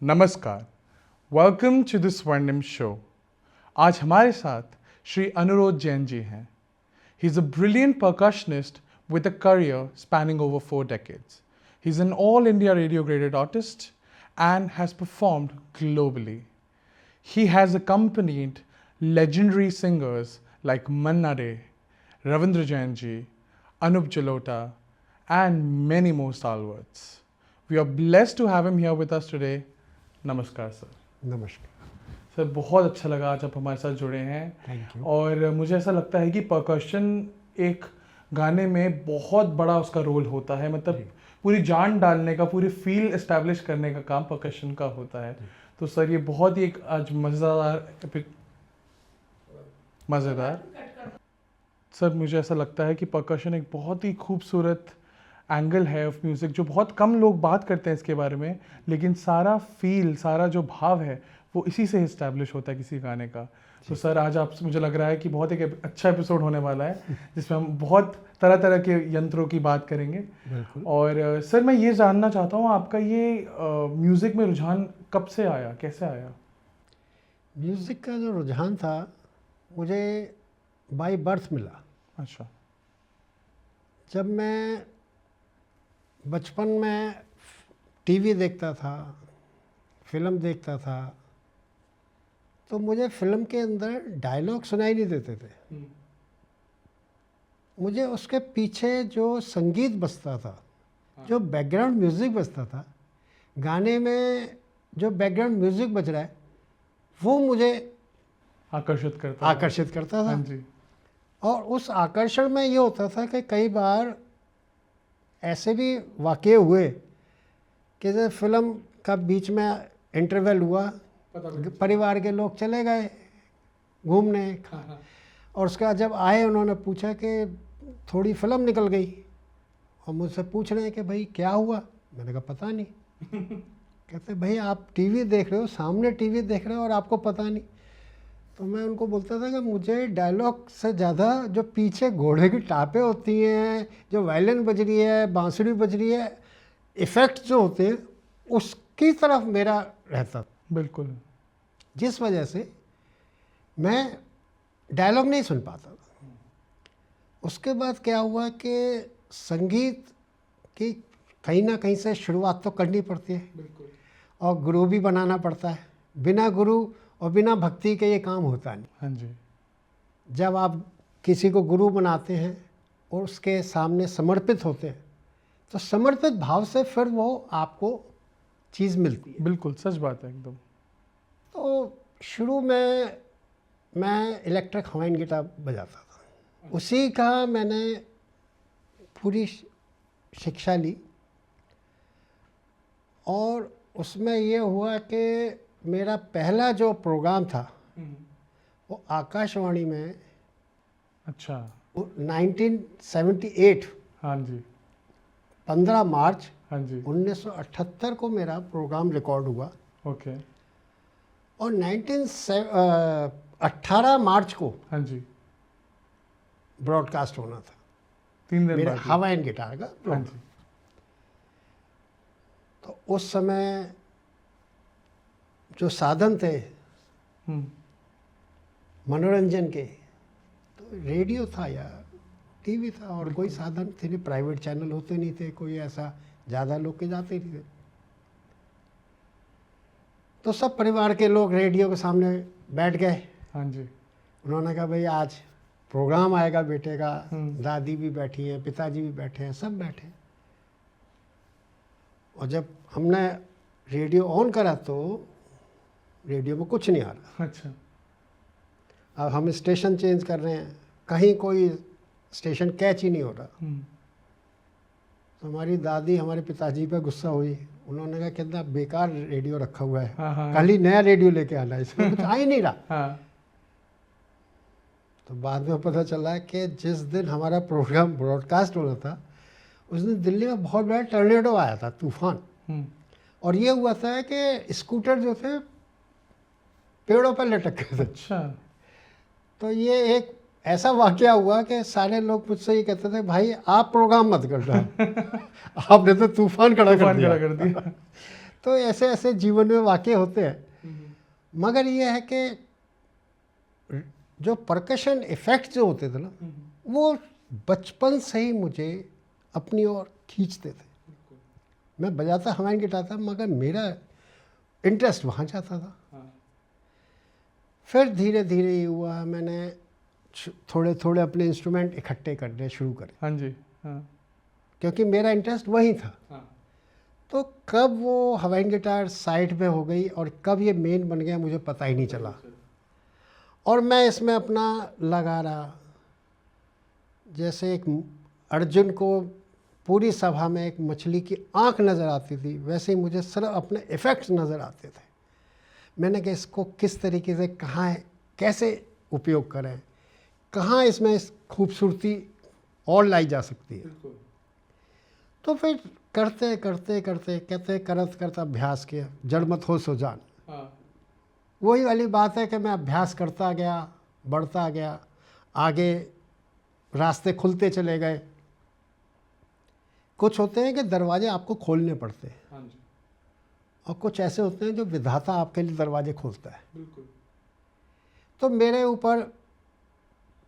नमस्कार, welcome to the स्वर्णिम show. आज हमारे साथ श्री अनुरोध जैन जी हैं। He is a brilliant percussionist with a career spanning over 4 decades. He's an all India radio graded artist and has performed globally. He has accompanied legendary singers like Manna Ray, Ravindra Jain ji, Anup Jalota, and many more stalwarts. We are blessed to have him here with us today. नमस्कार sir. नमस्कार sir, बहुत अच्छा लगा आज आप हमारे साथ जुड़े हैं। Thank you. और मुझे ऐसा लगता है कि परकशन एक गाने में बहुत बड़ा उसका रोल होता है, मतलब पूरी जान डालने का, पूरी फील एस्टैब्लिश करने का काम परकशन का होता है। तो सर ये बहुत ही एक आज मज़ेदार सर, मुझे ऐसा लगता है कि परकशन एक बहुत ही खूबसूरत एंगल है ऑफ म्यूज़िक, जो बहुत कम लोग बात करते हैं इसके बारे में, लेकिन सारा फील, सारा जो भाव है वो इसी से इस्टेब्लिश होता है किसी गाने का। तो सर आज आप, मुझे लग रहा है कि बहुत एक अच्छा एपिसोड होने वाला है जिसमें हम बहुत तरह तरह के यंत्रों की बात करेंगे। और सर मैं ये जानना चाहता हूँ, आपका ये म्यूज़िक में रुझान कब से आया, कैसे आया? म्यूज़िक का जो रुझान था मुझे बाय बर्थ मिला। अच्छा। जब मैं बचपन में टीवी देखता था, फिल्म देखता था, तो मुझे फिल्म के अंदर डायलॉग सुनाई नहीं देते थे। मुझे उसके पीछे जो संगीत बजता था, जो बैकग्राउंड म्यूज़िक बजता था, गाने में जो बैकग्राउंड म्यूज़िक बज रहा है वो मुझे आकर्षित करता था। हाँ जी। और उस आकर्षण में ये होता था कि कई बार ऐसे भी वाक़ये हुए कि जैसे फिल्म का बीच में इंटरवल हुआ, परिवार के लोग चले गए घूमने, और उसके बाद जब आए उन्होंने पूछा कि थोड़ी फिल्म निकल गई, और मुझसे पूछ रहे हैं कि भाई क्या हुआ। मैंने कहा पता नहीं। कहते भाई आप टीवी देख रहे हो, सामने टीवी देख रहे हो और आपको पता नहीं। तो मैं उनको बोलता था कि मुझे डायलॉग से ज़्यादा जो पीछे घोड़े की टापें होती हैं, जो वायलिन बज रही है, बांसुरी बज रही है, इफ़ेक्ट जो होते हैं उसकी तरफ मेरा रहता। बिल्कुल। जिस वजह से मैं डायलॉग नहीं सुन पाता था। उसके बाद क्या हुआ कि संगीत की कहीं ना कहीं से शुरुआत तो करनी पड़ती है। बिल्कुल। और गुरु भी बनाना पड़ता है। बिना गुरु और बिना भक्ति के ये काम होता नहीं। हाँ जी। जब आप किसी को गुरु बनाते हैं और उसके सामने समर्पित होते हैं, तो समर्पित भाव से फिर वो आपको चीज़ मिलती है। बिल्कुल सच बात है एकदम। तो शुरू में मैं इलेक्ट्रिक हवाइन गिटार बजाता था, उसी का मैंने पूरी शिक्षा ली। और उसमें ये हुआ कि मेरा पहला जो प्रोग्राम था वो आकाशवाणी में, अच्छा, 1978, हाँ जी, 15 मार्च हाँ जी, 1978 को मेरा प्रोग्राम रिकॉर्ड हुआ। ओके। और 18 मार्च को हाँ जी, ब्रॉडकास्ट होना था 3 दिन मेरे बाद। हवाइन गिटार का हाँ प्रोग्राम। जी। तो उस समय जो साधन थे मनोरंजन के, तो रेडियो था या टीवी था, और कोई साधन थे नहीं, प्राइवेट चैनल होते नहीं थे, कोई ऐसा ज़्यादा लोग के जाते नहीं थे। तो सब परिवार के लोग रेडियो के सामने बैठ गए। हाँ जी। उन्होंने कहा भाई आज प्रोग्राम आएगा बेटे का। दादी भी बैठी हैं, पिताजी भी बैठे हैं, सब बैठे। और जब हमने रेडियो ऑन करा तो रेडियो में कुछ नहीं आ रहा। अच्छा। अब हम स्टेशन चेंज कर रहे हैं, कहीं कोई स्टेशन कैच ही नहीं हो रहा। तो हमारी दादी हमारे पिताजी पे गुस्सा हुई। उन्होंने कहा कितना बेकार रेडियो रखा हुआ है, कल ही नया रेडियो लेके आना, इसमें कुछ आ ही नहीं रहा। हाँ। तो बाद में पता चला कि जिस दिन हमारा प्रोग्राम ब्रॉडकास्ट होना था उस दिन दिल्ली में बहुत बड़ा टर्नेडो आया था, तूफान। और ये हुआ था कि स्कूटर जो थे पेड़ों पर लटक गए थे। अच्छा। तो ये एक ऐसा वाकया हुआ कि सारे लोग मुझसे ये कहते थे भाई आप प्रोग्राम मत करना। आपने तो तूफान खड़ा कर दिया। तो ऐसे ऐसे जीवन में वाक़ये होते हैं। मगर ये है कि जो परकशन इफ़ेक्ट जो होते थे ना, वो बचपन से ही मुझे अपनी ओर खींचते थे। मैं बजाता हवाइन गिटार था, मगर मेरा इंटरेस्ट वहाँ जाता था। फिर धीरे धीरे ये हुआ, मैंने थोड़े थोड़े अपने इंस्ट्रूमेंट इकट्ठे करने शुरू करे, हाँ जी, हाँ, क्योंकि मेरा इंटरेस्ट वहीं था। तो कब वो हवाइन गिटार साइड में हो गई और कब ये मेन बन गया मुझे पता ही नहीं चला। और मैं इसमें अपना लगा रहा। जैसे एक अर्जुन को पूरी सभा में एक मछली की आंख नज़र आती थी, वैसे ही मुझे सिर्फ अपने इफ़ेक्ट्स नज़र आते थे। मैंने कहा इसको किस तरीके से, कहाँ है, कैसे उपयोग करें, कहाँ इसमें इस खूबसूरती और लाई जा सकती है। तो फिर करते करते करते कहते करते अभ्यास किया, जड़ मत हो सो जान। वही वाली बात है कि मैं अभ्यास करता गया, बढ़ता गया, आगे रास्ते खुलते चले गए। कुछ होते हैं कि दरवाजे आपको खोलने पड़ते हैं, और कुछ ऐसे होते हैं जो विधाता आपके लिए दरवाजे खोलता है। तो मेरे ऊपर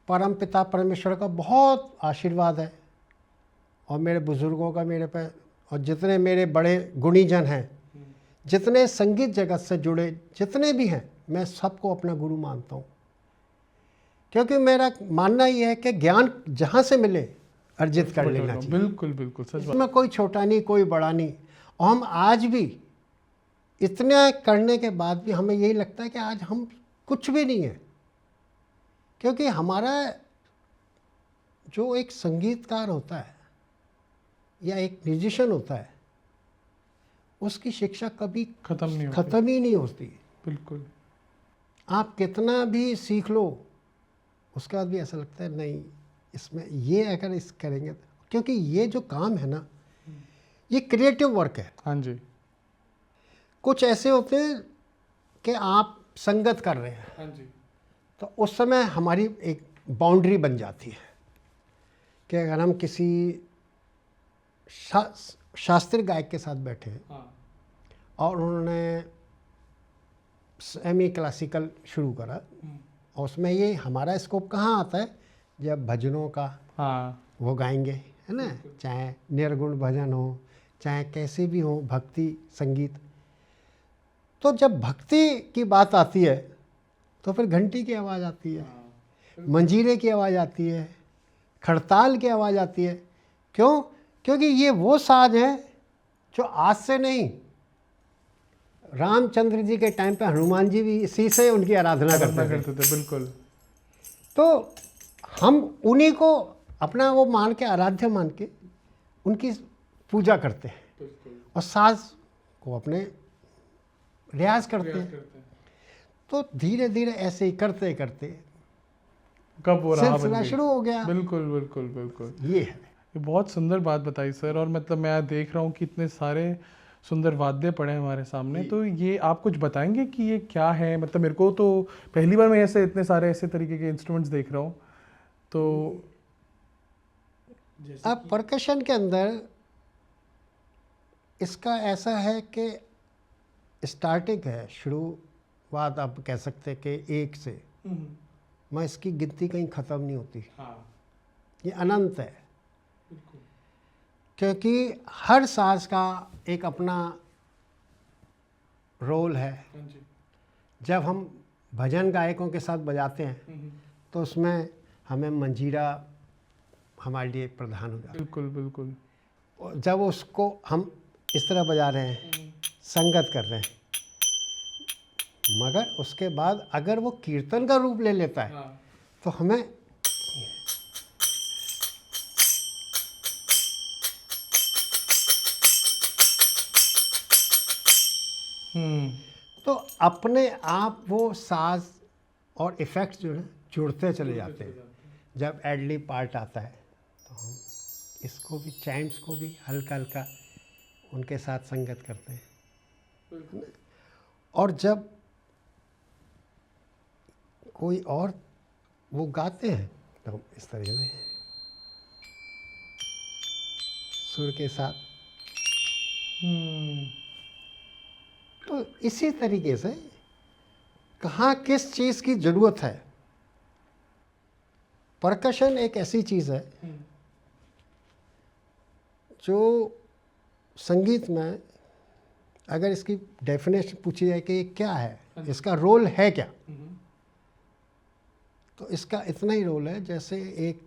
परम पिता परमेश्वर का बहुत आशीर्वाद है, और मेरे बुज़ुर्गों का मेरे पे, और जितने मेरे बड़े गुणीजन हैं, जितने संगीत जगत से जुड़े जितने भी हैं, मैं सबको अपना गुरु मानता हूँ। क्योंकि मेरा मानना ये है कि ज्ञान जहाँ से मिले अर्जित कर लेना चाहिए। बिल्कुल बिल्कुल सच बात। इसमें कोई छोटा नहीं, कोई बड़ा नहीं। और हम आज भी इतना करने के बाद भी हमें यही लगता है कि आज हम कुछ भी नहीं है, क्योंकि हमारा जो एक संगीतकार होता है या एक म्यूजिशियन होता है, उसकी शिक्षा कभी खत्म नहीं होती। ख़त्म ही नहीं होती। बिल्कुल। आप कितना भी सीख लो, उसके बाद भी ऐसा लगता है नहीं, इसमें ये अगर इस करेंगे, क्योंकि ये जो काम है ना, ये क्रिएटिव वर्क है। हाँ जी। कुछ ऐसे होते हैं कि आप संगत कर रहे हैं, हाँ जी, तो उस समय हमारी एक बाउंड्री बन जाती है कि अगर हम किसी शास्त्रीय गायक के साथ बैठे हैं, हाँ, और उन्होंने सेमी क्लासिकल शुरू करा, और उसमें ये हमारा स्कोप कहाँ आता है, जब भजनों का हाँ, वो गाएंगे, है ना, चाहे निर्गुण भजन हो, चाहे कैसे भी हो, भक्ति संगीत। तो जब भक्ति की बात आती है तो फिर घंटी की आवाज़ आती है, मंजीरे की आवाज़ आती है, खड़ताल की आवाज़ आती है। क्यों? क्योंकि ये वो साज हैं जो आज से नहीं, रामचंद्र जी के टाइम पे हनुमान जी भी इसी से उनकी आराधना करते थे। बिल्कुल। तो हम उन्हीं को अपना वो मान के, आराध्य मान के उनकी पूजा करते हैं, और साज को अपने रियाज करते हैं। तो धीरे धीरे ऐसे ही करते करते कब वो रहा सिलसिला शुरू हो गया। बिल्कुल बिल्कुल बिल्कुल। ये है। ये बहुत सुंदर बात बताई सर। और मतलब मैं देख रहा हूँ कि इतने सारे सुंदर वाद्य पड़े हैं हमारे सामने, तो ये आप कुछ बताएंगे कि ये क्या है? मतलब मेरे को तो पहली बार मैं ऐसे इतने सारे ऐसे तरीके के इंस्ट्रूमेंट्स देख रहा हूँ। तो अब परकशन के अंदर इसका ऐसा है कि स्टार्टिंग है, शुरुआत आप कह सकते हैं कि एक से, मैं इसकी गिनती कहीं ख़त्म नहीं होती। ये अनंत है, क्योंकि हर साज का एक अपना रोल है। जब हम भजन गायकों के साथ बजाते हैं तो उसमें हमें मंजीरा हमारे लिए प्रधान हो जाता है। बिल्कुल बिल्कुल। और जब उसको हम इस तरह बजा रहे हैं, संगत कर रहे हैं, मगर उसके बाद अगर वो कीर्तन का रूप ले लेता है, तो हमें तो अपने आप वो साज और इफ़ेक्ट्स जो है जुड़ते चले जाते हैं। जब एडली पार्ट आता है तो हम इसको भी, चाइम्स को भी हल्का हल्का उनके साथ संगत करते हैं। और जब कोई और वो गाते हैं तो हम इस तरह से सुर के साथ तो इसी तरीके से कहाँ किस चीज़ की ज़रूरत है। परकशन एक ऐसी चीज़ है जो संगीत में अगर इसकी डेफिनेशन पूछी जाए कि ये क्या है, इसका रोल है क्या, तो इसका इतना ही रोल है जैसे एक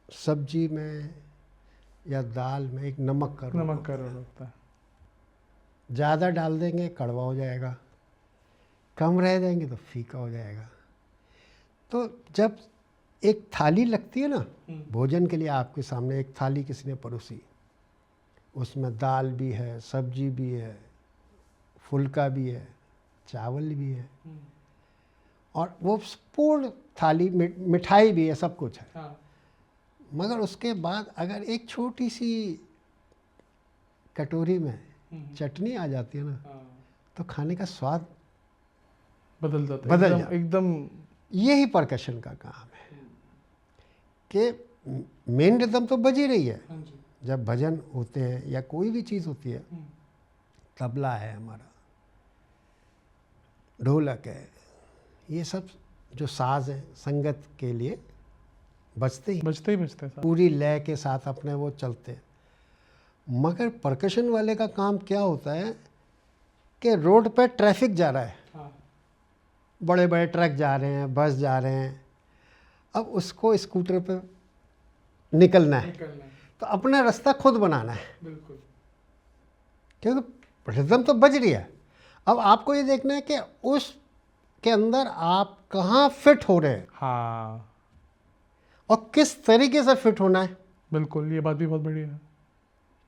सब्जी में या दाल में एक नमक का रोल होता है। ज़्यादा डाल देंगे कड़वा हो जाएगा, कम रह जाएंगे तो फीका हो जाएगा। तो जब एक थाली लगती है ना भोजन के लिए, आपके सामने एक थाली किसी ने परोसी, उसमें दाल भी है, सब्जी भी है, फुल्का भी है, चावल भी है, और वो पूर्ण थाली मिठाई भी है, सब कुछ है। हाँ। मगर उसके बाद अगर एक छोटी सी कटोरी में चटनी आ जाती है ना, तो खाने का स्वाद बदल जाता है, बदल जाता है। एकदम। यही परकशन का काम है कि मेन रिदम तो बज ही रही है। जब भजन होते हैं या कोई भी चीज़ होती है, तबला है हमारा, ढोलक है, ये सब जो साज हैं संगत के लिए बजते ही बजते पूरी लय के साथ अपने वो चलते हैं। मगर परकशन वाले का काम क्या होता है कि रोड पे ट्रैफिक जा रहा है, बड़े बड़े ट्रक जा रहे हैं, बस जा रहे हैं, अब उसको स्कूटर पे निकलना है, तो अपना रास्ता खुद बनाना है। बिल्कुल। क्योंकि रिदम तो बज रही है, अब आपको ये देखना है कि उस के अंदर आप कहाँ फिट हो रहे हैं। हाँ, और किस तरीके से फिट होना है। बिल्कुल, ये बात भी बहुत बढ़िया है।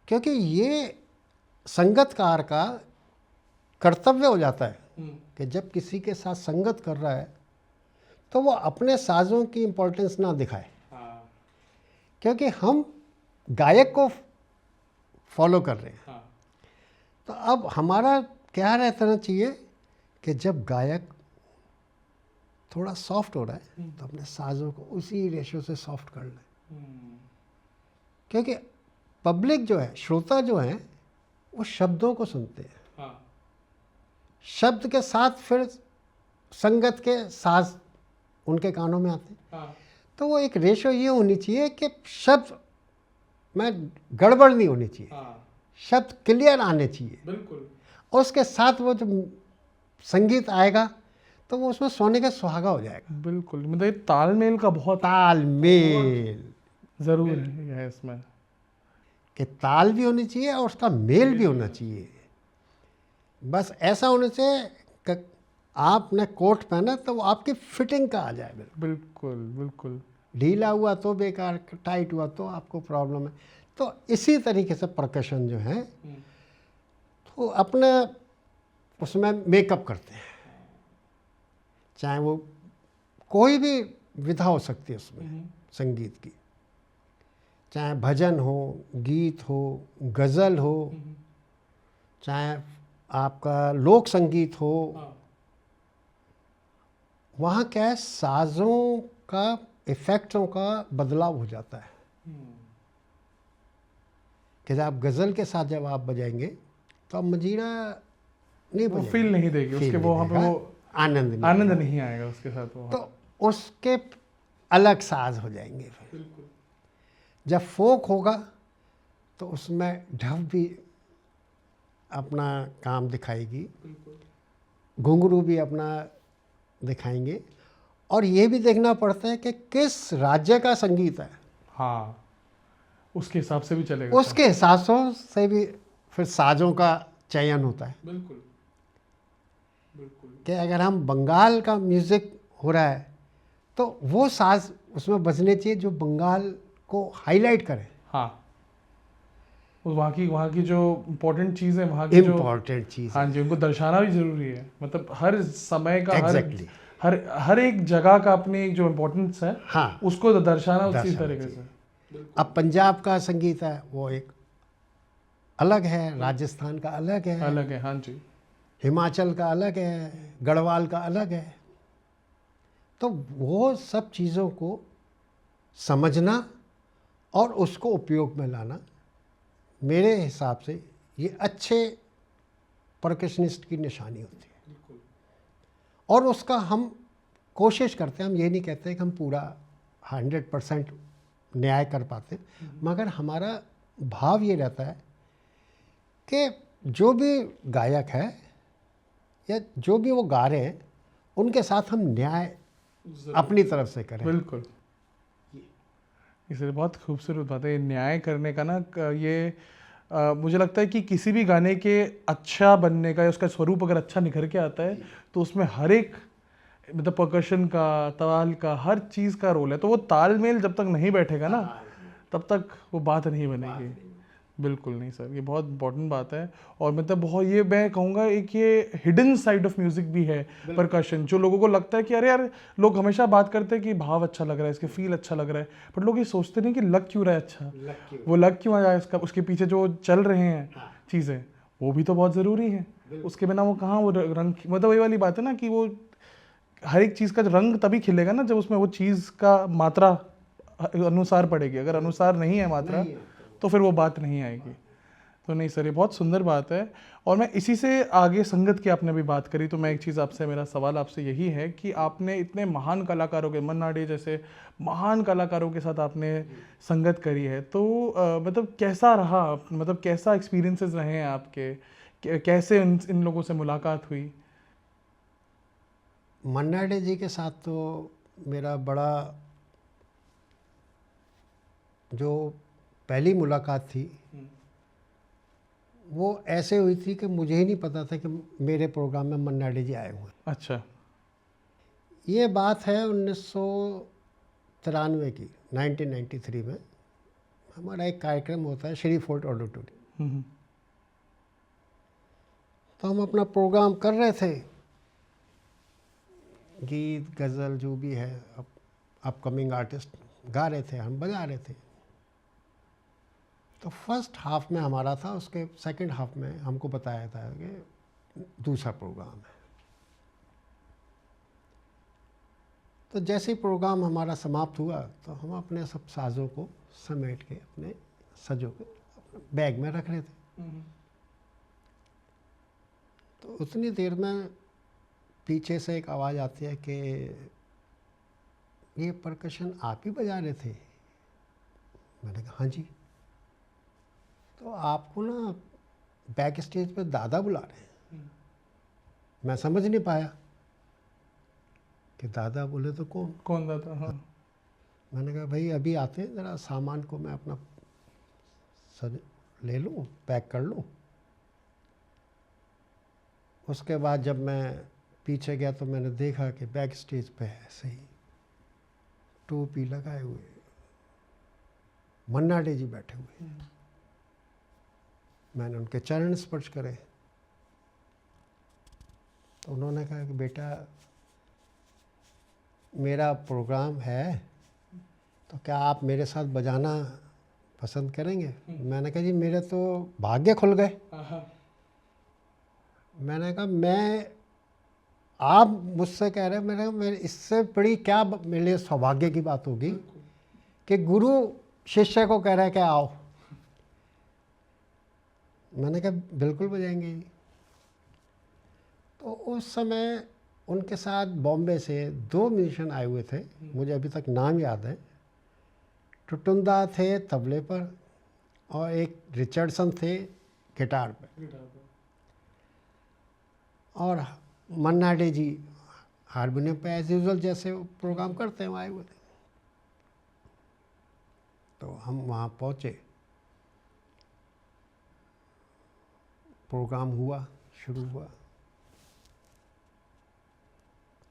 क्योंकि ये संगतकार का कर्तव्य हो जाता है कि जब किसी के साथ संगत कर रहा है तो वो अपने साजों की इम्पोर्टेंस ना दिखाए। हाँ। क्योंकि हम गायक को फॉलो कर रहे हैं। हाँ। तो अब हमारा क्या रहना चाहिए कि जब गायक थोड़ा सॉफ्ट हो रहा है तो अपने साजों को उसी रेशो से सॉफ्ट कर लें। क्योंकि पब्लिक जो है, श्रोता जो है, वो शब्दों को सुनते हैं। हाँ। शब्द के साथ फिर संगत के साज उनके कानों में आते हैं। हाँ। तो वो एक रेशो ये होनी चाहिए कि शब्द में गड़बड़ नहीं होनी चाहिए। हाँ। शब्द क्लियर आने चाहिए। बिल्कुल। और उसके साथ वो जो संगीत आएगा तो वो उसमें सोने का सुहागा हो जाएगा। बिल्कुल, मतलब ये तालमेल का बहुत तालमेल जरूर है इसमें, कि ताल भी होनी चाहिए और उसका मेल भी होना चाहिए। बस ऐसा होना चाहिए कि आपने कोट पहना तो वो आपकी फिटिंग का आ जाए। बिल्कुल बिल्कुल। ढीला हुआ तो बेकार, टाइट हुआ तो आपको प्रॉब्लम है। तो इसी तरीके से परकशन जो है तो अपने उसमें मेकअप करते हैं, चाहे वो कोई भी विधा हो सकती है उसमें संगीत की, चाहे भजन हो, गीत हो, गज़ल हो, चाहे आपका लोक संगीत हो। वहाँ क्या है, साज़ों का, इफ़ेक्टों का बदलाव हो जाता है। कि जब आप गज़ल के साथ जब आप बजाएंगे तो आप मजीरा नहीं बजाएंगे, फील नहीं देगी उसके, वो वहाँ पे वो आनंद नहीं आएगा उसके साथ वो। तो उसके अलग साज हो जाएंगे। फिर जब फोक होगा तो उसमें ढब भी अपना काम दिखाएगी, घुंघरू भी अपना दिखाएंगे। और ये भी देखना पड़ता है कि किस राज्य का संगीत है। हाँ, उसके हिसाब से भी चलेगा, उसके हिसाब से भी फिर साजों का चयन होता है। बिल्कुल बिल्कुल। कि अगर हम बंगाल का म्यूज़िक हो रहा है तो वो साज उसमें बजने चाहिए जो बंगाल को हाईलाइट करे। हाँ, वहाँ की जो इम्पोर्टेंट चीज़ है, वहाँ की जो इम्पोर्टेंट चीज़, हाँ जी, उनको दर्शाना भी जरूरी है। मतलब हर समय का Exactly. हर एक जगह का अपनी एक जो इम्पोर्टेंस है, हाँ, उसको दर्शाना उसी दर्शाना तरीके से। अब पंजाब का संगीत है वो एक अलग है, राजस्थान का अलग है, अलग है। हाँ जी। हिमाचल का अलग है, गढ़वाल का अलग है। तो वो सब चीज़ों को समझना और उसको उपयोग में लाना मेरे हिसाब से ये अच्छे परकशनिस्ट की निशानी होती है। और उसका हम कोशिश करते हैं, हम ये नहीं कहते कि हम पूरा 100% न्याय कर पाते, मगर हमारा भाव ये रहता है कि जो भी गायक है या जो भी वो गा रहे हैं उनके साथ हम न्याय अपनी तरफ से करें। बिल्कुल, इसलिए बहुत खूबसूरत बात है ये न्याय करने का ना। ये मुझे लगता है कि किसी भी गाने के अच्छा बनने का या उसका स्वरूप अगर अच्छा निखर के आता है तो उसमें हर एक मतलब परकशन का, ताल का, हर चीज़ का रोल है। तो वो तालमेल जब तक नहीं बैठेगा ना तब तक वो बात नहीं बनेगी। बिल्कुल नहीं सर, ये बहुत इंपॉर्टेंट बात है। और मतलब बहुत, ये मैं कहूँगा एक ये हिडन साइड ऑफ म्यूजिक भी है परकशन, जो लोगों को लगता है कि अरे यार, लोग हमेशा बात करते हैं कि भाव अच्छा लग रहा है, इसके फील अच्छा लग रहा है, पर लोग ये सोचते नहीं कि लग क्यों रहा है अच्छा, वो लग क्यों आया इसका, उसके पीछे जो चल रहे हैं चीज़ें वो भी तो बहुत ज़रूरी है। उसके बिना वो कहाँ वो रंग, मतलब वही वाली बात है ना कि वो हर एक चीज़ का रंग तभी खिलेगा ना जब उसमें वो चीज़ का मात्रा अनुसार पड़ेगी। अगर अनुसार नहीं है मात्रा तो फिर वो बात नहीं आएगी। तो नहीं सर, ये बहुत सुंदर बात है। और मैं इसी से आगे संगत की आपने भी बात करी, तो मैं एक चीज़ आपसे, मेरा सवाल आपसे यही है कि आपने इतने महान कलाकारों के, मन्ना डे जैसे महान कलाकारों के साथ आपने संगत करी है, तो मतलब कैसा रहा, मतलब कैसा एक्सपीरियंसेस रहे हैं आपके, कैसे इन लोगों से मुलाकात हुई? मन्ना डे जी के साथ तो मेरा बड़ा, जो पहली मुलाकात थी वो ऐसे हुई थी कि मुझे ही नहीं पता था कि मेरे प्रोग्राम में मन्ना डे जी आए हुए हैं। अच्छा। ये बात है 1993 की, 1993 में हमारा एक कार्यक्रम होता है श्री फोर्ट ऑडिटोरियम। तो हम अपना प्रोग्राम कर रहे थे, गीत गज़ल जो भी है अपकमिंग आर्टिस्ट गा रहे थे, हम बजा रहे थे। तो फर्स्ट हाफ में हमारा था, उसके सेकंड हाफ में हमको बताया था कि दूसरा प्रोग्राम है। तो जैसे ही प्रोग्राम हमारा समाप्त हुआ तो हम अपने सब साज़ों को समेट के अपने सजों के बैग में रख रहे थे। तो उतनी देर में पीछे से एक आवाज़ आती है कि ये परकशन आप ही बजा रहे थे? मैंने कहा हाँ जी। तो आपको ना बैक स्टेज पे दादा बुला रहे हैं। मैं समझ नहीं पाया कि दादा बोले तो कौन दादा? हाँ। मैंने कहा भाई अभी आते हैं, ज़रा सामान को मैं अपना सज ले लूँ, पैक कर लूँ। उसके बाद जब मैं पीछे गया तो मैंने देखा कि बैक स्टेज पे ऐसे ही टोपी लगाए हुए मन्ना डे जी बैठे हुए। मैंने उनके चरण स्पर्श करे तो उन्होंने कहा कि बेटा मेरा प्रोग्राम है तो क्या आप मेरे साथ बजाना पसंद करेंगे? मैंने कहा जी मेरे तो भाग्य खुल गए। मैंने कहा मैं, आप मुझसे कह रहे हैं, मेरे इससे बड़ी क्या मेरे लिए सौभाग्य की बात होगी कि गुरु शिष्य को कह रहा है कि आओ। मैंने कहा बिल्कुल बजाएंगे जी। तो उस समय उनके साथ बॉम्बे से 2 म्यूजिशियन आए हुए थे, मुझे अभी तक नाम याद है। टुटुंदा थे तबले पर और एक रिचर्डसन थे गिटार पर, और मन्ना डे जी हारमोनियम पे एज यूजुअल जैसे वो प्रोग्राम करते हैं वो आए हुए थे। तो हम वहाँ पहुँचे, प्रोग्राम हुआ, शुरू हुआ।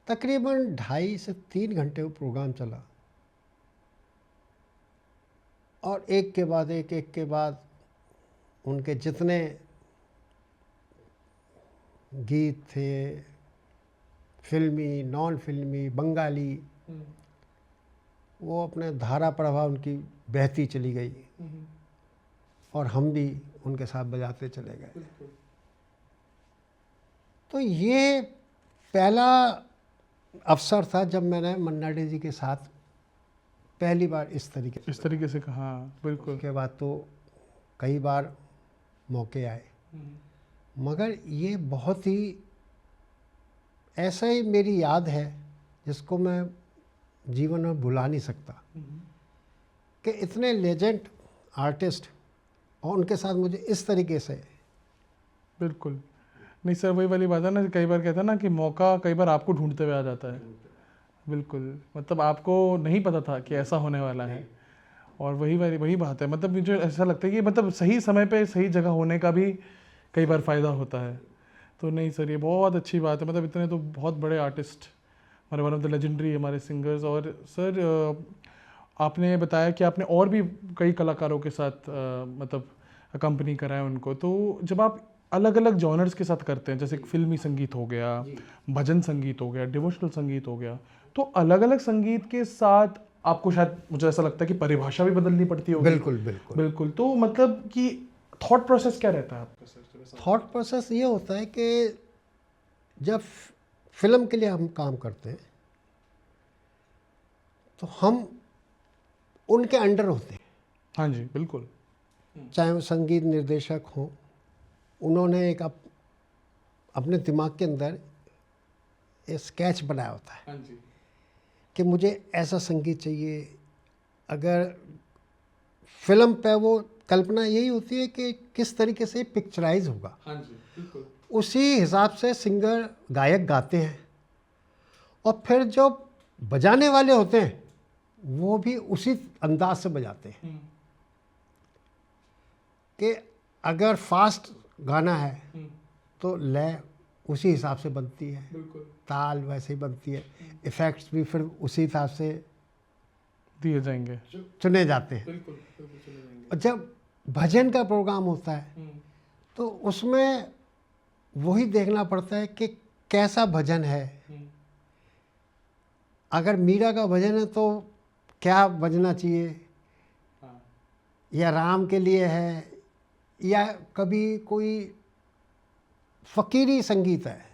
तकरीबन 2.5 से 3 घंटे वो प्रोग्राम चला और एक के बाद उनके जितने गीत थे, फिल्मी, नॉन फिल्मी, बंगाली, वो अपने धारा प्रवाह उनकी बहती चली गई और हम भी उनके साथ बजाते चले गए। तो ये पहला अवसर था जब मैंने मन्ना डे जी के साथ पहली बार इस तरीके से कहा। बिल्कुल। उसके बाद तो कई बार मौके आए, मगर ये बहुत ही ऐसा ही मेरी याद है जिसको मैं जीवन में भुला नहीं सकता कि इतने लेजेंड आर्टिस्ट और उनके साथ मुझे इस तरीके से। बिल्कुल। नहीं सर, वही वाली बात है ना, कई बार कहते हैं ना कि मौका कई बार आपको ढूंढते हुए आ जाता है। बिल्कुल, मतलब आपको नहीं पता था कि ऐसा होने वाला है, और वही बात है। मतलब मुझे ऐसा लगता है कि मतलब सही समय पे सही जगह होने का भी कई बार फ़ायदा होता है। तो नहीं सर, ये बहुत अच्छी बात है। मतलब इतने तो बहुत बड़े आर्टिस्ट, हमारे वन ऑफ द लेजेंडरी हमारे सिंगर्स। और सर आपने बताया कि आपने और भी कई कलाकारों के साथ मतलब अकम्पनी कराया उनको। तो जब आप अलग अलग जॉनर्स के साथ करते हैं, जैसे फिल्मी संगीत हो गया, भजन संगीत हो गया, डिवोशनल संगीत हो गया, तो अलग अलग संगीत के साथ आपको शायद, मुझे ऐसा लगता है कि परिभाषा भी बदलनी पड़ती होगी। बिल्कुल बिल्कुल बिल्कुल। तो मतलब कि थॉट प्रोसेस क्या रहता है आपका सर? थॉट प्रोसेस ये होता है कि जब फिल्म के लिए हम काम करते हैं तो हम उनके अंडर होते हैं। हाँ जी, बिल्कुल। चाहे वो संगीत निर्देशक हों, उन्होंने एक अपने दिमाग के अंदर एक स्केच बनाया होता है हाँ जी। कि मुझे ऐसा संगीत चाहिए। अगर फिल्म पे वो कल्पना यही होती है कि किस तरीके से पिक्चराइज होगा, हाँ जी, बिल्कुल। उसी हिसाब से सिंगर गायक गाते हैं, और फिर जो बजाने वाले होते हैं वो भी उसी अंदाज से बजाते हैं कि अगर फास्ट गाना है तो लय उसी हिसाब से बनती है, बिल्कुल ताल वैसे ही बनती है, इफ़ेक्ट्स भी फिर उसी हिसाब से दिए जाएंगे। चुने जाते हैं। बिल्कुल चले जाएंगे। और जब भजन का प्रोग्राम होता है तो उसमें वही देखना पड़ता है कि कैसा भजन है। अगर मीरा का भजन है तो क्या बजना चाहिए, या राम के लिए है, या कभी कोई फ़कीरी संगीत है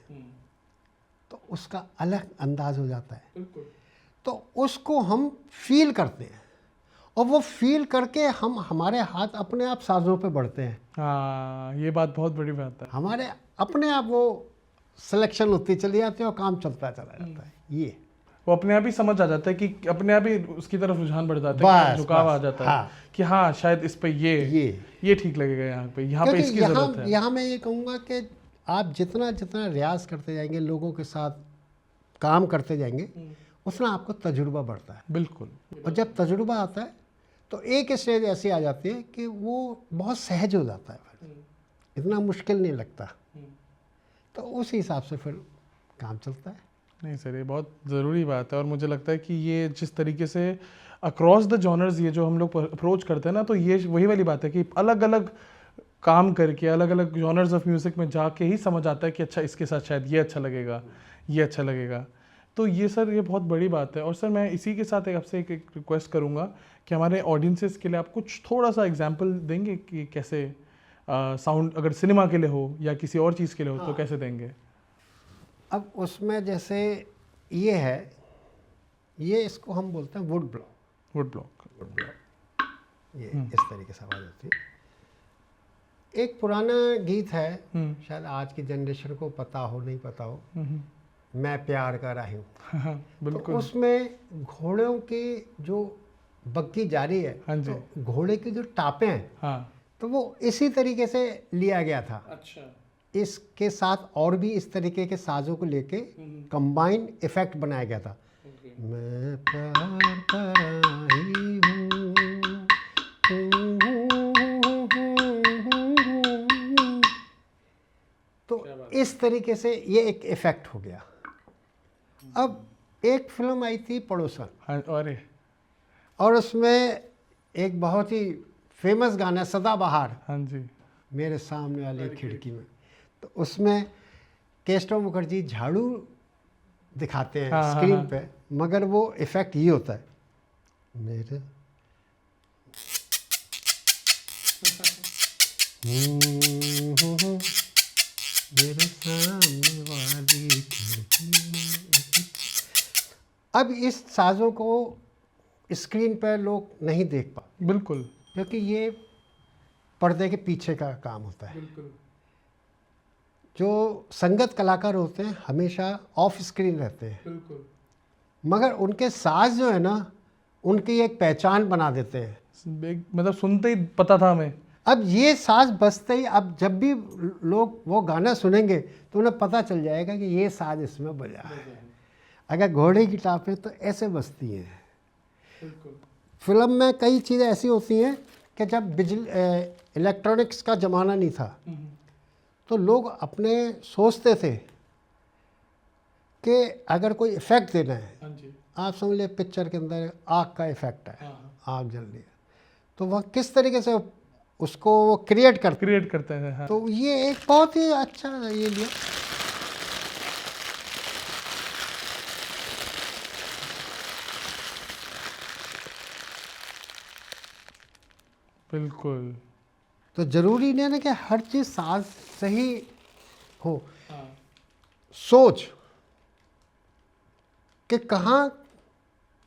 तो उसका अलग अंदाज हो जाता है। बिल्कुल। तो उसको हम फील करते हैं, और वो फील करके हमारे हाथ अपने आप साजों पे बढ़ते हैं। हाँ, ये बात बहुत बड़ी बात है। हमारे अपने आप वो सिलेक्शन होती चली जाती है और काम चलता चला जाता है। ये वो अपने आप ही समझ आ जाता है कि अपने आप ही उसकी तरफ रुझान बढ़ जाता है, बस, कि झुकाव आ बस, जाता हाँ। है कि हाँ शायद इस पे ये ठीक लगेगा, यहाँ पे क्योंकि इसकी जरूरत है। यहाँ मैं ये कहूँगा कि आप जितना जितना रियाज करते जाएंगे, लोगों के साथ काम करते जाएंगे, उतना आपको तजुर्बा बढ़ता है। बिल्कुल। और जब तजुर्बा आता है तो एक स्टेज ऐसी आ जाती है कि वो बहुत सहज हो जाता है, फिर इतना मुश्किल नहीं लगता। तो उस हिसाब से फिर काम चलता है। नहीं सर, ये बहुत ज़रूरी बात है। और मुझे लगता है कि ये जिस तरीके से अक्रॉस द जॉनर्स ये जो हम लोग अप्रोच करते हैं ना, तो ये वही वाली बात है कि अलग अलग काम करके अलग अलग जॉनर्स ऑफ म्यूज़िक में जाके ही समझ आता है कि अच्छा इसके साथ शायद ये अच्छा लगेगा, ये अच्छा लगेगा। तो ये सर, ये बहुत बड़ी बात है। और सर मैं इसी के साथ आपसे एक रिक्वेस्ट करूँगा कि हमारे ऑडियंसेस के लिए आप कुछ थोड़ा सा एग्जाम्पल देंगे कि कैसे साउंड, अगर सिनेमा के लिए हो या किसी और चीज़ के लिए हो तो कैसे देंगे? अब उसमें जैसे ये है, ये इसको हम बोलते हैं वुड ब्लॉक। Would block. ये इस तरीके से आवाज़ होती है। एक पुराना गीत है, शायद आज की जनरेशन को पता हो नहीं पता हो, मैं प्यार का राही हूँ। हाँ, बिल्कुल। तो उसमें घोड़ों की जो बग्गी जारी है, हाँ जी। तो घोड़े की जो टापें हैं, हाँ। तो वो इसी तरीके से लिया गया था। अच्छा। इसके साथ और भी इस तरीके के साजों को लेके कंबाइन इफेक्ट बनाया गया था। मैं प्यार का राही हूँ, तो इस तरीके से ये एक इफेक्ट हो गया। अब एक फिल्म आई थी पड़ोसन, हाँ, और उसमें एक बहुत ही फेमस गाना सदाबहार, हाँ जी, मेरे सामने वाली खिड़की में, तो उसमें केस्टो मुखर्जी झाड़ू दिखाते हैं हाँ, स्क्रीन हाँ, पे, मगर वो इफेक्ट ये होता है, मेरे मेरे सामने वाली खिड़की में। अब इस साजों को स्क्रीन पर लोग नहीं देख पाते, बिल्कुल। क्योंकि ये पर्दे के पीछे का काम होता है। बिल्कुल। जो संगत कलाकार होते हैं हमेशा ऑफ स्क्रीन रहते हैं, बिल्कुल। मगर उनके साज जो है ना उनकी एक पहचान बना देते हैं। मतलब सुनते ही पता था हमें। अब ये साज बजते ही, अब जब भी लोग वो गाना सुनेंगे तो उन्हें पता चल जाएगा कि ये साज इसमें बजा है। अगर घोड़े की टापें तो ऐसे बजती हैं। बिल्कुल। फिल्म में कई चीज़ें ऐसी होती हैं कि जब बिजली इलेक्ट्रॉनिक्स का ज़माना नहीं था तो लोग अपने सोचते थे कि अगर कोई इफ़ेक्ट देना है, हाँ जी। आप समझ लीजिए पिक्चर के अंदर आग का इफ़ेक्ट है, हाँ। आग जल रही है, तो वह किस तरीके से उसको वो क्रिएट करते हैं। हाँ। तो ये एक बहुत ही अच्छा ये लिया। बिल्कुल। तो ज़रूरी नहीं है ना कि हर चीज़ साज सही हो। हाँ। सोच कि कहाँ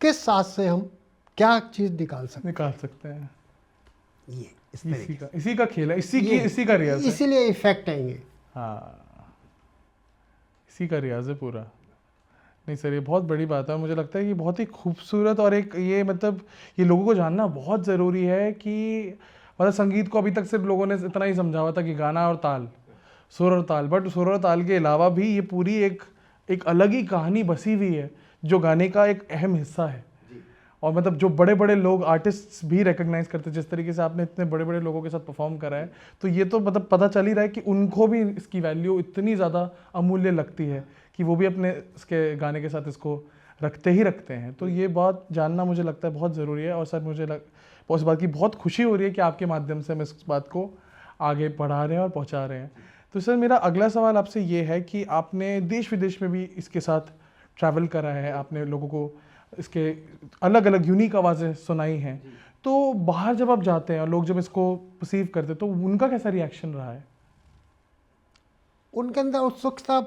किस साज से हम क्या चीज़ निकाल सकते निकाल सकते हैं। हैं, ये इस तरीके इसी का खेल है, ये इसी का रियाज है। इसीलिए इफेक्ट आएंगे। हाँ, इसी का रियाज है पूरा। नहीं सर, ये बहुत बड़ी बात है। मुझे लगता है कि बहुत ही खूबसूरत और एक ये मतलब ये लोगों को जानना बहुत ज़रूरी है कि मतलब संगीत को अभी तक सिर्फ लोगों ने इतना ही समझा हुआ था कि गाना और ताल, सुर और ताल, बट सुर और ताल के अलावा भी ये पूरी एक अलग ही कहानी बसी हुई है जो गाने का एक अहम हिस्सा है। और मतलब जो बड़े बड़े लोग आर्टिस्ट भी रिकग्नाइज करते हैं, जिस तरीके से आपने इतने बड़े बड़े लोगों के साथ परफॉर्म करा है, तो ये तो मतलब पता चल ही रहा है कि उनको भी इसकी वैल्यू इतनी ज़्यादा अमूल्य लगती है कि वो भी अपने इसके गाने के साथ इसको रखते हैं। तो ये बात जानना मुझे लगता है बहुत ज़रूरी है। और सर इस बात की बहुत खुशी हो रही है कि आपके माध्यम से हम इस बात को आगे बढ़ा रहे हैं और पहुँचा रहे हैं। तो सर मेरा अगला सवाल आपसे ये है कि आपने देश विदेश में भी इसके साथ ट्रैवल करा है, आपने लोगों को इसके अलग अलग यूनिक आवाज़ें सुनाई हैं, तो बाहर जब आप जाते हैं और लोग जब इसको परसीव करते हैं तो उनका कैसा रिएक्शन रहा है? उनके अंदर उत्सुकता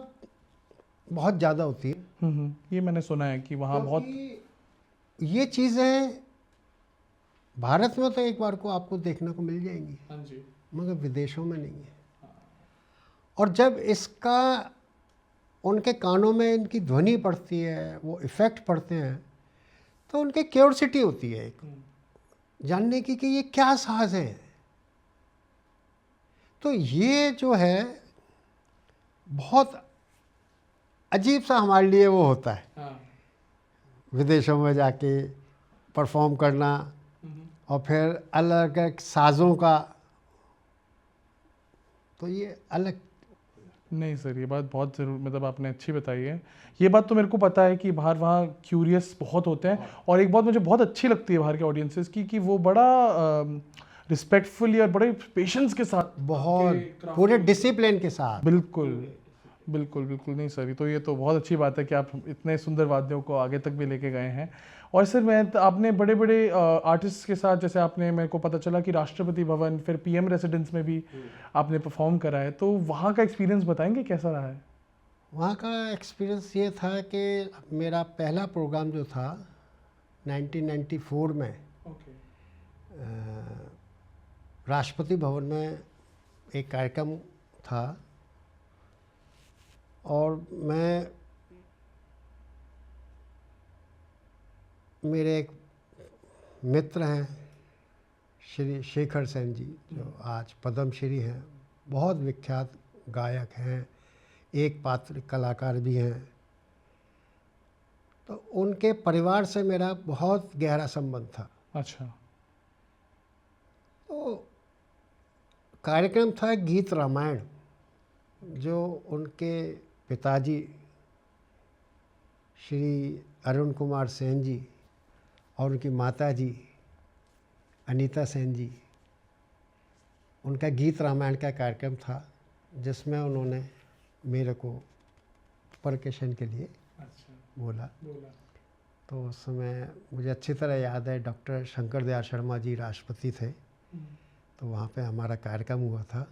बहुत ज़्यादा होती है, ये मैंने सुना है कि वहाँ बहुत क्योंकि ये चीज़ें भारत में तो एक बार को आपको देखने को मिल जाएंगी, हाँ जी, मगर विदेशों में नहीं है। और जब इसका उनके कानों में इनकी ध्वनि पड़ती है, वो इफ़ेक्ट पड़ते हैं, तो उनके क्यूरियोसिटी होती है एक जानने की कि ये क्या साज है। तो ये जो है बहुत अजीब सा हमारे लिए वो होता है, हाँ, विदेशों में जाके परफॉर्म करना और फिर अलग अलग साज़ों का, तो ये अलग। नहीं सर, ये बात बहुत ज़रूर मतलब आपने अच्छी बताई है। ये बात तो मेरे को पता है कि बाहर वहाँ क्यूरियस बहुत होते हैं। और एक बात मुझे बहुत अच्छी लगती है बाहर के ऑडियंसेस की कि वो बड़ा रिस्पेक्टफुली और बड़े पेशेंस के साथ बहुत आपके craft पूरे को- डिसिप्लिन के साथ। बिल्कुल बिल्कुल बिल्कुल। नहीं सर, तो ये तो बहुत अच्छी बात है कि आप इतने सुंदर वाद्यों को आगे तक भी लेके गए हैं। और सर आपने बड़े बड़े आर्टिस्ट के साथ, जैसे आपने मेरे को पता चला कि राष्ट्रपति भवन फिर पीएम रेसिडेंस में भी आपने परफॉर्म करा है, तो वहाँ का एक्सपीरियंस बताएंगे कैसा रहा है? वहाँ का एक्सपीरियंस ये था कि मेरा पहला प्रोग्राम जो था 1994 में ओके। राष्ट्रपति भवन में एक कार्यक्रम था और मेरे एक मित्र हैं श्री शेखर सेन जी, जो आज पद्मश्री हैं, बहुत विख्यात गायक हैं, एक पात्र कलाकार भी हैं। तो उनके परिवार से मेरा बहुत गहरा संबंध था। अच्छा। तो कार्यक्रम था गीत रामायण, जो उनके पिताजी श्री अरुण कुमार सेन जी और उनकी माता जी अनीता सेन जी, उनका गीत रामायण का कार्यक्रम था, जिसमें उन्होंने मेरे को परकशन के लिए अच्छा। बोला। बोला। तो उस समय मुझे अच्छी तरह याद है, डॉक्टर शंकर दयाल शर्मा जी राष्ट्रपति थे, तो वहाँ पे हमारा कार्यक्रम हुआ था।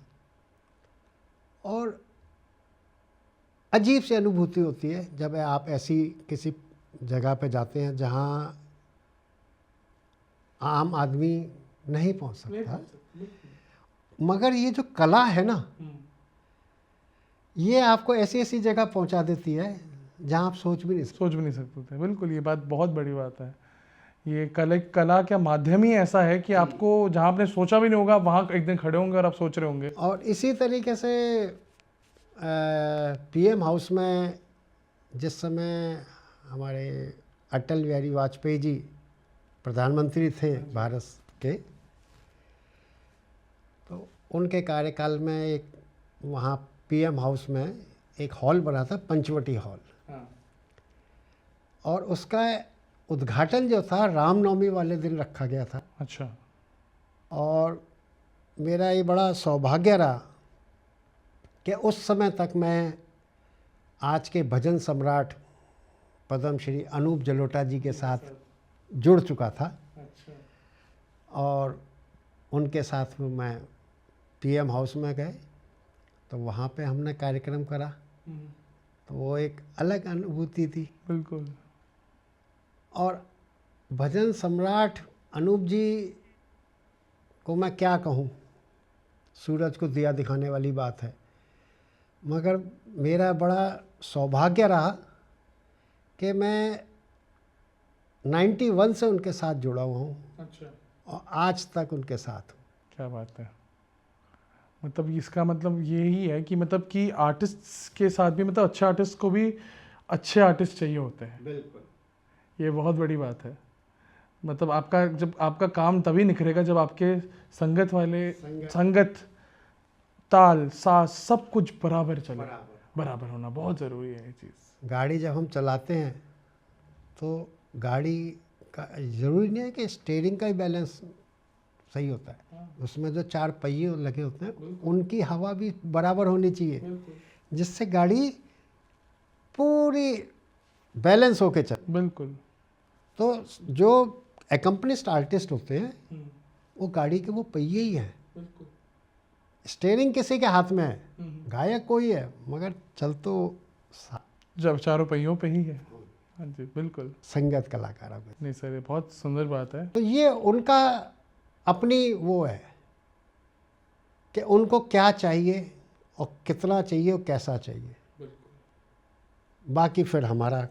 और अजीब सी अनुभूति होती है जब आप ऐसी किसी जगह पे जाते हैं जहाँ आम आदमी नहीं पहुँच सकता, मगर ये जो कला है ना, ये आपको ऐसी ऐसी जगह पहुंचा देती है जहां आप सोच भी नहीं सकते। सोच भी नहीं सकते थे। बिल्कुल, ये बात बहुत बड़ी बात है। ये कला का माध्यम ही ऐसा है कि आपको जहाँ आपने सोचा भी नहीं होगा वहाँ एक दिन खड़े होंगे और आप सोच रहे होंगे। और इसी तरीके से पीएम हाउस में जिस समय हमारे अटल बिहारी वाजपेयी जी प्रधानमंत्री थे भारत के, तो उनके कार्यकाल में एक वहाँ पीएम हाउस में एक हॉल बना था, पंचवटी हॉल, और उसका उद्घाटन जो था रामनवमी वाले दिन रखा गया था। अच्छा। और मेरा ये बड़ा सौभाग्य रहा कि उस समय तक मैं आज के भजन सम्राट पद्म श्री अनूप जलोटा जी के साथ जुड़ चुका था। अच्छा। और उनके साथ में मैं पीएम हाउस में गए, तो वहाँ पे हमने कार्यक्रम करा, तो वो एक अलग अनुभूति थी। बिल्कुल। और भजन सम्राट अनूप जी को मैं क्या कहूँ, सूरज को दिया दिखाने वाली बात है, मगर मेरा बड़ा सौभाग्य रहा कि मैं 91 से उनके साथ जुड़ा हुआ हूँ। अच्छा। और आज तक उनके साथ हूँ। क्या बात है। मतलब इसका मतलब यही है कि मतलब कि आर्टिस्ट के साथ भी, मतलब अच्छे आर्टिस्ट को भी अच्छे आर्टिस्ट चाहिए होते हैं। बिल्कुल। ये बहुत बड़ी बात है। मतलब आपका काम तभी निखरेगा जब आपके संगत वाले संगत ताल साज सब कुछ बराबर चले। बराबर होना बहुत ज़रूरी है ये चीज़। गाड़ी जब हम चलाते हैं तो गाड़ी का ज़रूरी नहीं है कि स्टीयरिंग का ही बैलेंस सही होता है, उसमें जो 4 पहिए लगे होते हैं उनकी हवा भी बराबर होनी चाहिए, जिससे गाड़ी पूरी बैलेंस होके चले। बिल्कुल। तो जो एकम्पनिस्ट आर्टिस्ट होते हैं वो गाड़ी के वो पहिए ही हैं, स्टीयरिंग किसी के हाथ में है, गायक कोई है, मगर चल तो जब चारों पहियों पे ही है। हाँ जी, बिल्कुल। संगत कलाकार है। नहीं सर, ये बहुत सुंदर बात है। तो ये उनका अपनी वो है कि उनको क्या चाहिए और कितना चाहिए और कैसा चाहिए, बाकी फिर हमारा।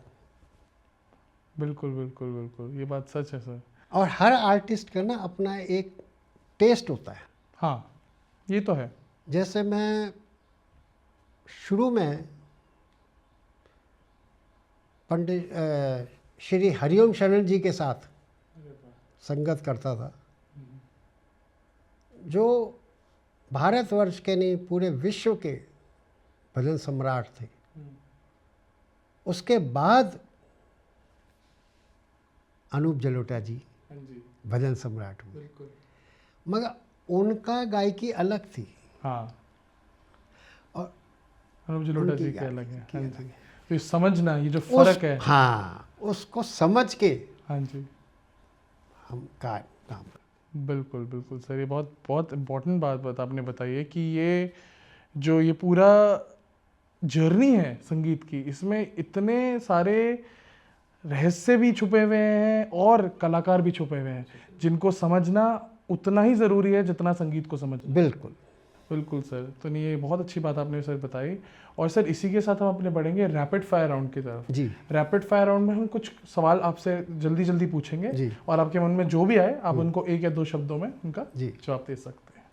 बिल्कुल बिल्कुल बिल्कुल, ये बात सच है सर। और हर आर्टिस्ट का ना अपना एक टेस्ट होता है। हाँ, ये तो है। जैसे मैं शुरू में पंडित श्री हरिओम शरण जी के साथ संगत करता था, जो भारतवर्ष के नहीं पूरे विश्व के भजन सम्राट थे। उसके बाद अनूप जलोटा जी भजन सम्राट हुए, मगर उनका गायकी अलग थी। हाँ, और अनूप जलोटा उनकी जी के अलग है। हाँ अलग जी, है। तो ये समझना, ये जो फर्क है। हाँ, उसको समझ के हाँ जी, हम काम बिल्कुल बिल्कुल सर, ये बहुत बहुत इम्पोर्टेंट बात आपने बताई है कि ये जो ये पूरा जर्नी है संगीत की, इसमें इतने सारे रहस्य भी छुपे हुए हैं और कलाकार भी छुपे हुए हैं, जिनको समझना उतना ही ज़रूरी है जितना संगीत को समझना। बिल्कुल बिल्कुल सर। तो नहीं, ये बहुत अच्छी बात आपने सर बताई। और सर इसी के साथ हम अपने बढ़ेंगे रैपिड फायर राउंड की तरफ। जी। रैपिड फायर राउंड में हम कुछ सवाल आपसे जल्दी जल्दी पूछेंगे जी। और आपके मन में जो भी आए आप उनको 1 या 2 शब्दों में उनका जी। जवाब दे सकते हैं।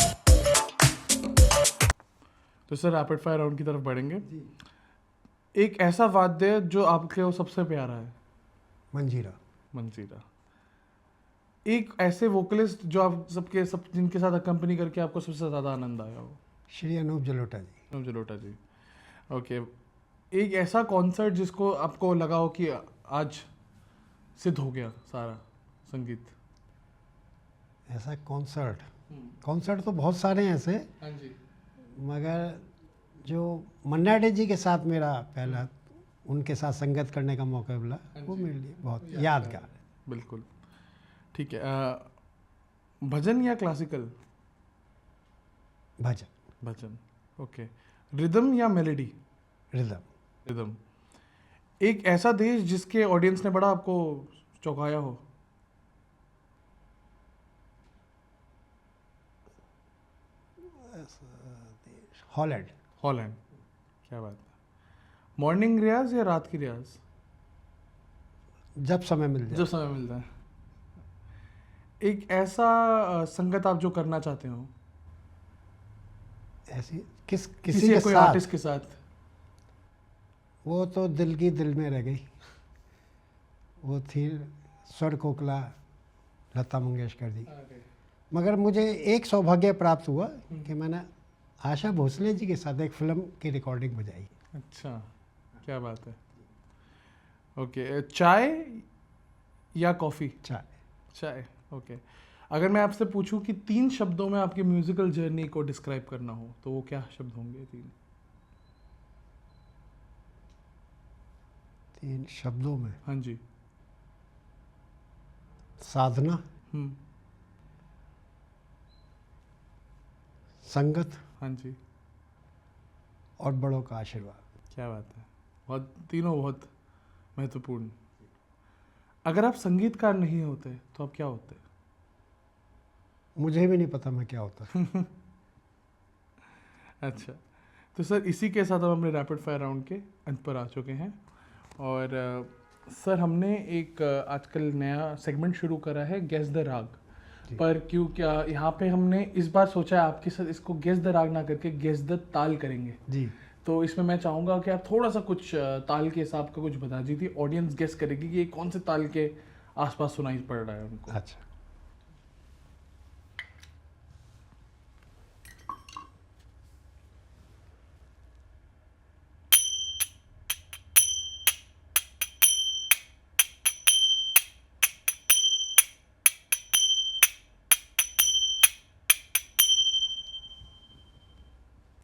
तो सर रैपिड फायर राउंड की तरफ बढ़ेंगे। एक ऐसा वाद्य जो आपके सबसे प्यारा है। मंजीरा। मंजीरा। एक ऐसे वोकलिस्ट जो आप सब जिनके साथ अकम्पनी करके आपको सबसे ज़्यादा आनंद आया हो। श्री अनूप जलोटा जी। अनूप जलोटा जी। ओके। एक ऐसा कॉन्सर्ट जिसको आपको लगा हो कि आज सिद्ध हो गया सारा संगीत। ऐसा कॉन्सर्ट तो बहुत सारे हैं ऐसे, हाँ जी, मगर जो मन्ना डे जी के साथ मेरा पहला उनके साथ संगत करने का मौका मिला, वो मेरे लिए बहुत यादगार है। बिल्कुल। ठीक है। भजन या क्लासिकल? भजन। भजन। ओके। रिदम या मेलोडी? रिदम। रिदम। एक ऐसा देश जिसके ऑडियंस ने बड़ा आपको चौंकाया हो। हॉलैंड। हॉलैंड। क्या बात है। मॉर्निंग रियाज या रात की रियाज? जब समय मिल जो जाए। समय मिलता है। एक ऐसा संगत आप जो करना चाहते हो, ऐसी किसी किसी के कोई साथ, आर्टिस्ट के साथ? वो तो दिल की दिल में रह गई। वो थी स्वर कोकिला लता मंगेशकर जी। मगर मुझे एक सौभाग्य प्राप्त हुआ कि मैंने आशा भोसले जी के साथ एक फिल्म की रिकॉर्डिंग बजाई। अच्छा, क्या बात है। ओके, चाय या कॉफ़ी? चाय। चाय, ओके। अगर मैं आपसे पूछूं कि 3 शब्दों में आपकी म्यूजिकल जर्नी को डिस्क्राइब करना हो तो वो क्या शब्द होंगे 3? 3 शब्दों में? हाँ जी। साधना, हम्म। संगत हाँ जी। और बड़ों का आशीर्वाद। क्या बात है, बहुत, तीनों बहुत महत्वपूर्ण। अगर आप संगीतकार नहीं होते तो आप क्या होते? मुझे भी नहीं पता मैं क्या होता। अच्छा, तो सर इसी के साथ हम अपने रैपिड फायर राउंड के अंत पर आ चुके हैं। और सर हमने एक आजकल नया सेगमेंट शुरू करा है, गेस द राग। जी। पर क्यों, क्या यहाँ पे हमने इस बार सोचा है आपके साथ इसको गेस द राग ना करके गेस द ताल करेंगे। जी। तो इसमें मैं चाहूँगा कि आप थोड़ा सा कुछ ताल के हिसाब का कुछ बता दीजिए, ऑडियंस गेस करेगी कि ये कौन से ताल के आसपास सुनाई पड़ रहा है उनको। अच्छा।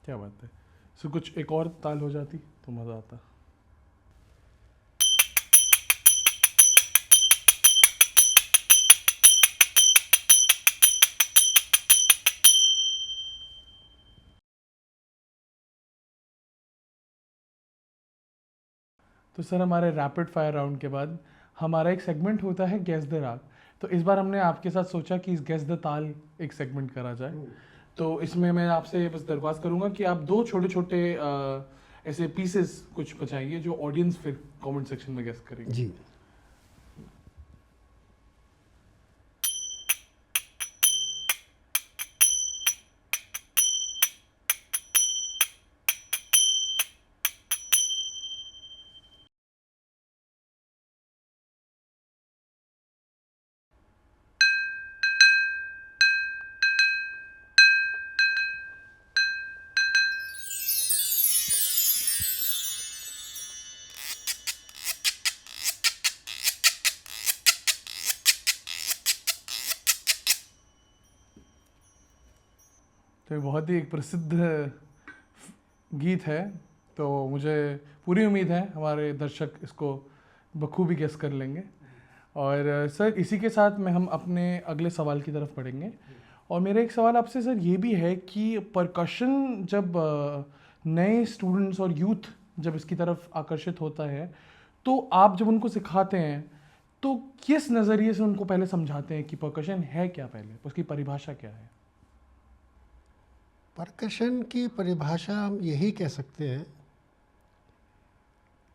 क्या बात है। सो कुछ एक और ताल हो जाती तो मज़ा आता। तो सर हमारे रैपिड फायर राउंड के बाद हमारा एक सेगमेंट होता है गेस द राग। तो इस बार हमने आपके साथ सोचा कि इस गेस द ताल एक सेगमेंट करा जाए। तो इसमें मैं आपसे बस दरख्वास्त करूंगा कि आप 2 छोटे छोटे ऐसे पीसेस कुछ बचाइए जो ऑडियंस फिर कमेंट सेक्शन में गेस करेंगे। जी। तो ये बहुत ही एक प्रसिद्ध गीत है। तो मुझे पूरी उम्मीद है हमारे दर्शक इसको बखूबी गेस कर लेंगे। और सर इसी के साथ में हम अपने अगले सवाल की तरफ बढ़ेंगे। और मेरा एक सवाल आपसे सर ये भी है कि परकशन जब नए स्टूडेंट्स और यूथ जब इसकी तरफ आकर्षित होता है तो आप जब उनको सिखाते हैं तो किस नज़रिए से उनको पहले समझाते हैं कि परकशन है क्या, पहले उसकी परिभाषा क्या है? परकशन की परिभाषा हम यही कह सकते हैं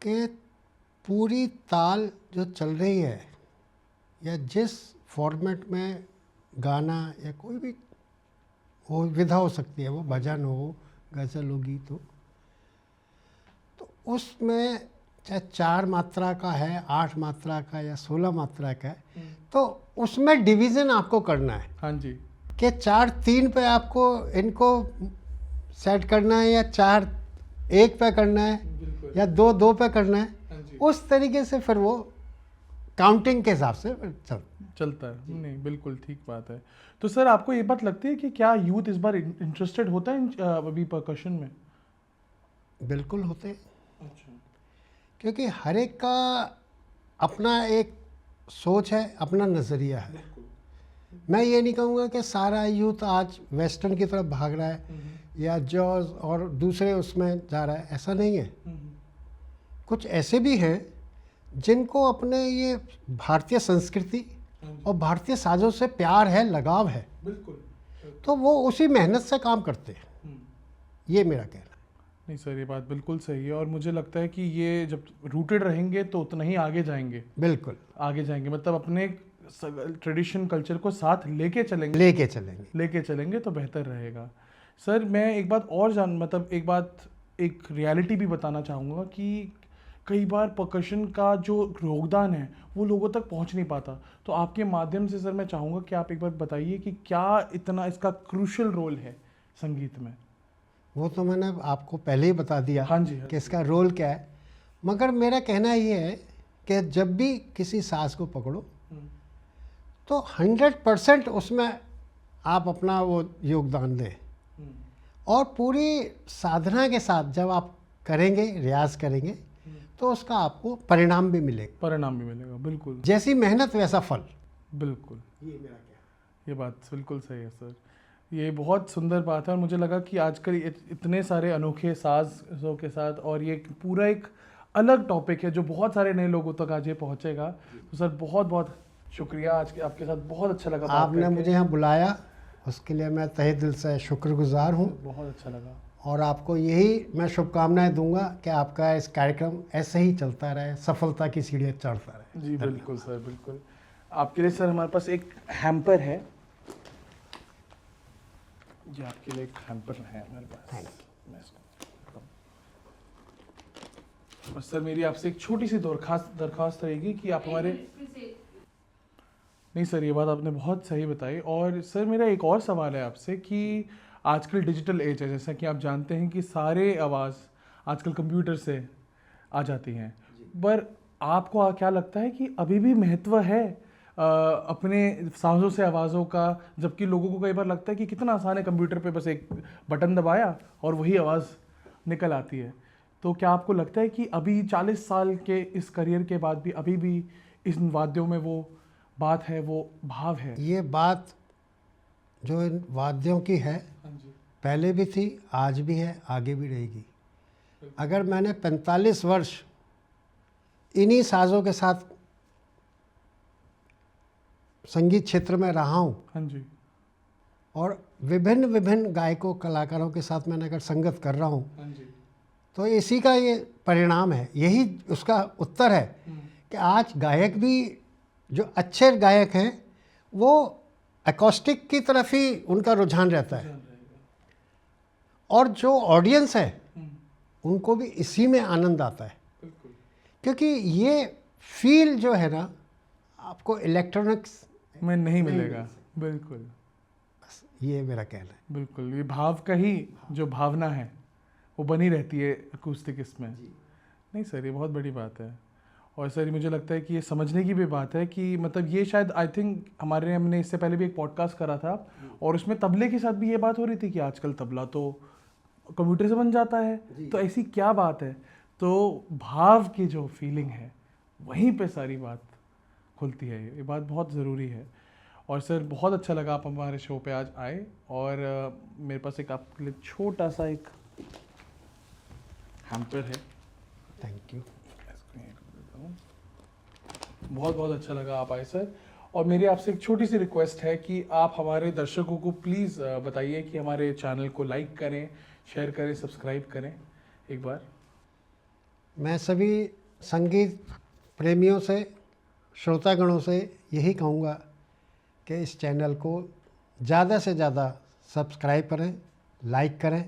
कि पूरी ताल जो चल रही है या जिस फॉर्मेट में गाना या कोई भी हो विधा हो सकती है, वो भजन हो, गज़ल हो, गीत हो, तो उसमें चाहे 4 मात्रा का है, 8 मात्रा का या 16 मात्रा का है, तो उसमें डिवीज़न आपको करना है हाँ जी। कि 4-3 पे आपको इनको सेट करना है या 4-1 पे करना है बिल्कुल। या 2-2 पे करना है। हाँ जी। उस तरीके से फिर वो काउंटिंग के हिसाब से चलता है। नहीं, बिल्कुल ठीक बात है। तो सर आपको ये बात लगती है कि क्या यूथ इस बार इंटरेस्टेड होता है अभी परकशन में? बिल्कुल होते हैं, अच्छा। क्योंकि हर एक का अपना एक सोच है, अपना नज़रिया है। मैं ये नहीं कहूँगा कि सारा यूथ आज वेस्टर्न की तरफ भाग रहा है या जॉज और दूसरे उसमें जा रहा है, ऐसा नहीं है। कुछ ऐसे भी हैं जिनको अपने ये भारतीय संस्कृति और भारतीय साजों से प्यार है, लगाव है, बिल्कुल। तो वो उसी मेहनत से काम करते हैं। ये मेरा कहना है। नहीं सर, ये बात बिल्कुल सही है और मुझे लगता है कि ये जब रूटेड रहेंगे तो उतना ही आगे जाएंगे। बिल्कुल आगे जाएंगे मतलब अपने ट्रेडिशन कल्चर को साथ लेके चलेंगे तो बेहतर रहेगा। सर मैं एक बात और एक रियलिटी भी बताना चाहूँगा कि कई बार परकशन का जो योगदान है वो लोगों तक पहुंच नहीं पाता। तो आपके माध्यम से सर मैं चाहूँगा कि आप एक बार बताइए कि क्या इतना इसका क्रूशियल रोल है संगीत में। वो तो मैंने आपको पहले ही बता दिया हाँ जी, हाँ कि इसका रोल क्या है, मगर मेरा कहना ये है कि जब भी किसी साज को पकड़ो तो 100% उसमें आप अपना वो योगदान दें और पूरी साधना के साथ जब आप करेंगे, रियाज करेंगे तो उसका आपको परिणाम भी मिलेगा। बिल्कुल, जैसी मेहनत वैसा फल। बिल्कुल, ये मेरा क्या है। ये बात बिल्कुल सही है सर। ये बहुत सुंदर बात है और मुझे लगा कि आजकल इतने सारे अनोखे साज़ों के साथ और ये पूरा एक अलग टॉपिक है जो बहुत सारे नए लोगों तक आज ये पहुंचेगा। तो सर बहुत बहुत शुक्रिया, आज के आपके साथ बहुत अच्छा लगा। आपने मुझे यहाँ बुलाया उसके लिए मैं तहे दिल से शुक्रगुजार हूँ। बहुत अच्छा लगा और आपको यही मैं शुभकामनाएं दूंगा कि आपका इस कार्यक्रम ऐसे ही चलता रहे, सफलता की सीढ़ियाँ चढ़ता रहे। जी बिल्कुल सर, बिल्कुल। आपके लिए सर हमारे पास एक हैम्पर है, जी आपके लिए एक हैम्पर है हमारे पास। मैं इसको और सर मेरी आपसे एक छोटी सी दरखास्त रहेगी कि आप हमारे नहीं सर, ये बात आपने बहुत सही बताई। और सर मेरा एक और सवाल है आपसे कि आजकल डिजिटल एज है, जैसा कि आप जानते हैं कि सारे आवाज़ आजकल कंप्यूटर से आ जाती हैं, पर आपको क्या लगता है कि अभी भी महत्व है अपने सांसों से आवाज़ों का, जबकि लोगों को कई बार लगता है कि कितना आसान है, कंप्यूटर पे बस एक बटन दबाया और वही आवाज़ निकल आती है। तो क्या आपको लगता है कि अभी 40 साल के इस करियर के बाद भी अभी भी इन वाद्यों में वो बात है, वो भाव है? ये बात जो इन वाद्यों की है पहले भी थी, आज भी है, आगे भी रहेगी। अगर मैंने 45 वर्ष इन्हीं साजों के साथ संगीत क्षेत्र में रहा हूँ, हाँ जी, और विभिन्न विभिन्न गायकों कलाकारों के साथ मैंने अगर संगत कर रहा हूँ, हाँ जी, तो इसी का ये परिणाम है, यही उसका उत्तर है कि आज गायक भी जो अच्छे गायक हैं वो एकॉस्टिक की तरफ ही उनका रुझान रहता है और जो ऑडियंस है उनको भी इसी में आनंद आता है, क्योंकि ये फील जो है ना आपको इलेक्ट्रॉनिक्स में नहीं मिलेगा। बिल्कुल, बस ये मेरा कहना है। बिल्कुल, ये भाव का ही जो भावना है वो बनी रहती है अकूस्टिक इसमें। नहीं सर, ये बहुत बड़ी बात है। और सर मुझे लगता है कि ये समझने की भी बात है कि मतलब ये शायद आई थिंक हमने इससे पहले भी एक पॉडकास्ट करा था और उसमें तबले के साथ भी ये बात हो रही थी कि आजकल तबला तो कंप्यूटर से बन जाता है, तो ऐसी क्या बात है? तो भाव की जो फीलिंग है वहीं पे सारी बात खुलती है। ये बात बहुत ज़रूरी है। और सर बहुत अच्छा लगा आप हमारे शो पे आज आए और मेरे पास एक आपके लिए छोटा सा एक हैम्पर है। Thank you. बहुत बहुत अच्छा लगा आप आए सर। और मेरी आपसे एक छोटी सी रिक्वेस्ट है कि आप हमारे दर्शकों को प्लीज़ बताइए कि हमारे चैनल को लाइक करें, शेयर करें, सब्सक्राइब करें एक बार। मैं सभी संगीत प्रेमियों से, श्रोतागणों से यही कहूँगा कि इस चैनल को ज़्यादा से ज़्यादा सब्सक्राइब करें, लाइक करें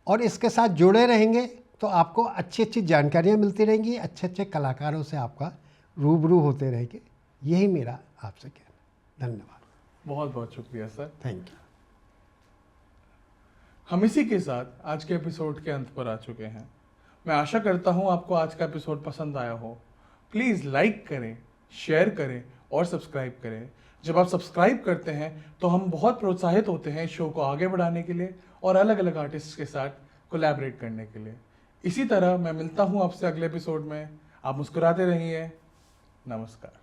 और इसके साथ जुड़े रहेंगे तो आपको अच्छी अच्छी जानकारियाँ मिलती रहेंगी, अच्छे अच्छे कलाकारों से आपका रूबरू होते रहेंगे। यही मेरा आपसे कहना। धन्यवाद। बहुत बहुत शुक्रिया सर। Thank you. हम इसी के साथ आज के एपिसोड के अंत पर आ चुके हैं। मैं आशा करता हूँ आपको आज का एपिसोड पसंद आया हो। प्लीज़ लाइक करें, शेयर करें और सब्सक्राइब करें। जब आप सब्सक्राइब करते हैं तो हम बहुत प्रोत्साहित होते हैं इस शो को आगे बढ़ाने के लिए और अलग अलग आर्टिस्ट के साथ कोलैबोरेट करने के लिए। इसी तरह मैं मिलता हूँ आपसे अगले एपिसोड में। आप मुस्कुराते रहिए। नमस्कार।